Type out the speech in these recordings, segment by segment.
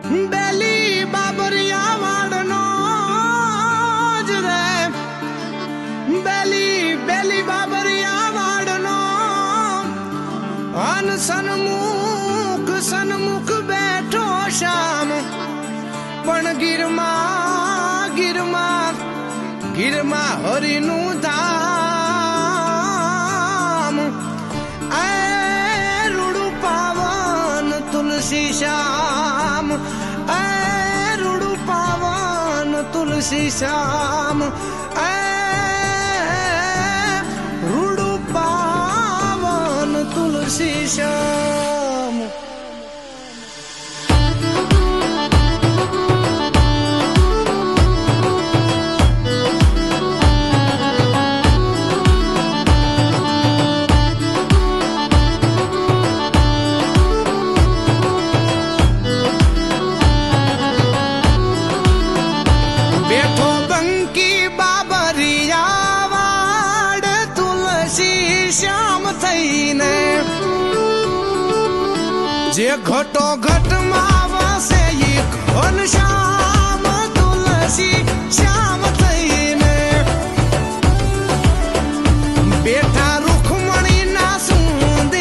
બેલી બાબરિયા વાડનો જ રે બેલી બાબરિયા વાડનો અન સન્મુખ બેઠો શામ પણ ગીરમાં હરિનું ધામ એ રૂડું પાવન તુલસી શ્યામ એ રૂડું પાવન તુલસી શ્યામ એ રૂડું પાવન તુલસી શ્યામ જે ઘટો ઘટમાં વસે ઈ ઘન શ્યામ તુલસી શ્યામ થઈને બેઠા રૂખમણી ના સુંદર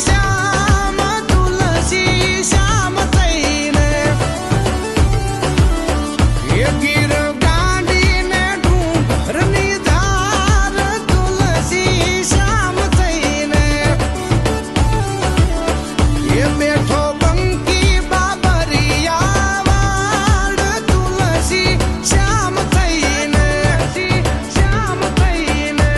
શ્યામ તુલસી શ્યામ થઈને એ ગીર ગાંડીને ડુંગરની ધાર તુલસી શ્યામ થઈને એ બેઠો બંકી બાબરિયા વાડ તુલસી શ્યામ થઈને શ્યામ થઈને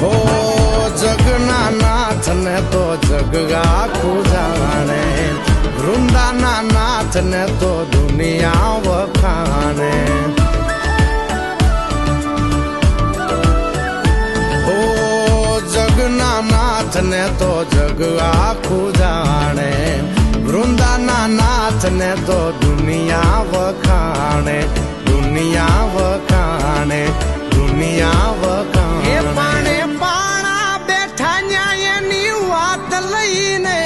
હો જગના નાથ ને તો જગ આખું જાણે વૃંદાના નાથ ને તો દુનિયા વખાણે હો જગના નાથ ને તો જગ આખું જાણે વૃંદાના નાથ ને તો દુનિયા વખાણે દુનિયા વખાણે દુનિયા વખાણે એ પાણે પાણા બેઠા ન્યાયની વાત લઈને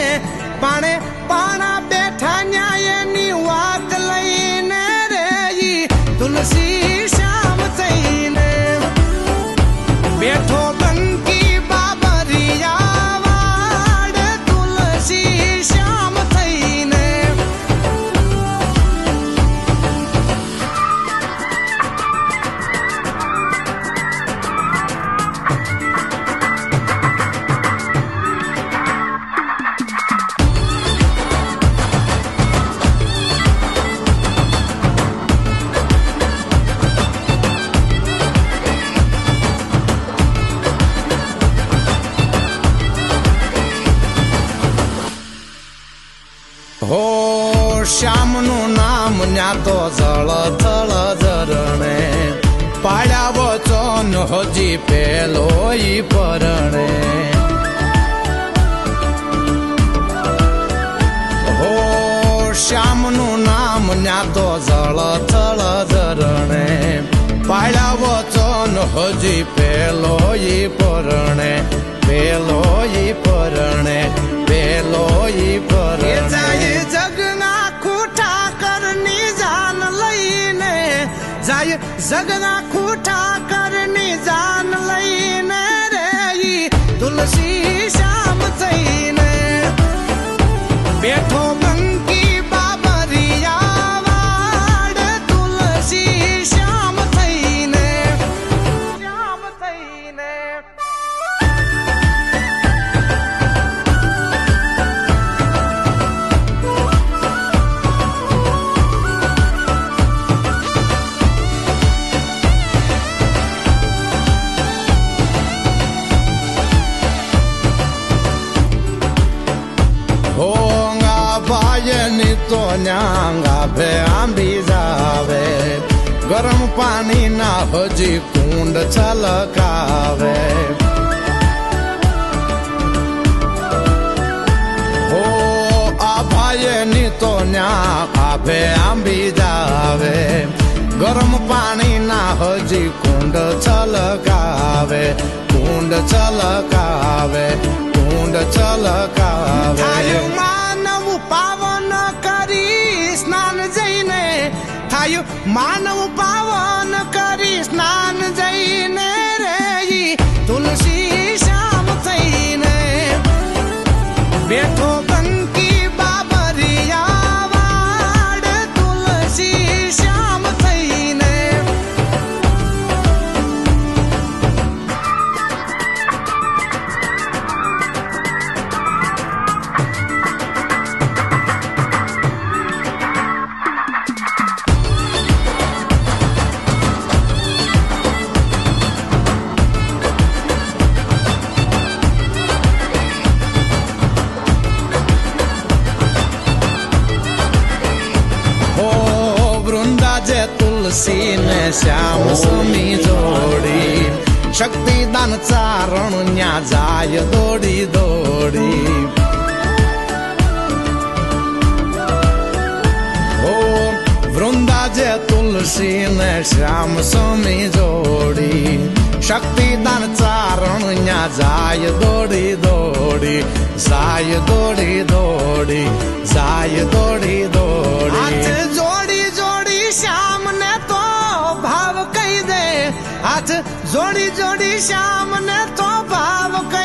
પાણા બેઠા ન્યાયની વાત લઈને રે ઈ તુલસી શ્યામ થઈને બેઠો બંકી બાબરિયા વાડ તુલસી શ્યામ થઈને હો શ્યામનું નામ ન્યા તો જળ થળ ઝરણે પાડ્યા વચન હજી પેલો ઈ પરણે હો શ્યામનું નામ ન્યા તો જળ થળ ઝરણે પાડ્યા વચન હજી પેલો ઈ પરણે પેલો ઈ પરણે પેલો ઈ પરણે જગના ખૂટા કરની જાન લઈને જાય જગના ખૂટા કરની જાન લઈને રે ઈ તુલસી શ્યામ થઈને બેઠો બંકી બાબરિયા વાડ તુલસી શ્યામ થઈને શ્યામ થઈને તો ન્યાંગા ભે આંબી જાવે ગરમ પાણી ના હજી કુંડ છલકાવે ગાભે આંબી જાવે ગરમ પાણી ના હજી કુંડ છલકાવે કુંડ છલકાવે કુંડ છલકાવે માનવ પાવન કરી સ્નાન જઈને થાયું માનવ પાવન કરી સ્નાન જઈને રે તુલસી શ્યામ થઈને બેઠો બંકી બાબરિયા વાડ તુલસી શ્યામ થઈને તુલસી ને શ્યામ સમી જોડી શક્તિદાન ચારણ ન્યા જાય દોડી દોડી ઓ વૃંદા જે તુલસી ને શ્યામ સમી જોડી શક્તિદાન ચારણ ન્યા જાય દોડી દોડી જાય દોડી દોડી જાય દોડી દોડી જોડી જોડી શ્યામ ને તો ભાવ કહી દે હાથ જોડી જોડી શ્યામ ને તો ભાવ કહી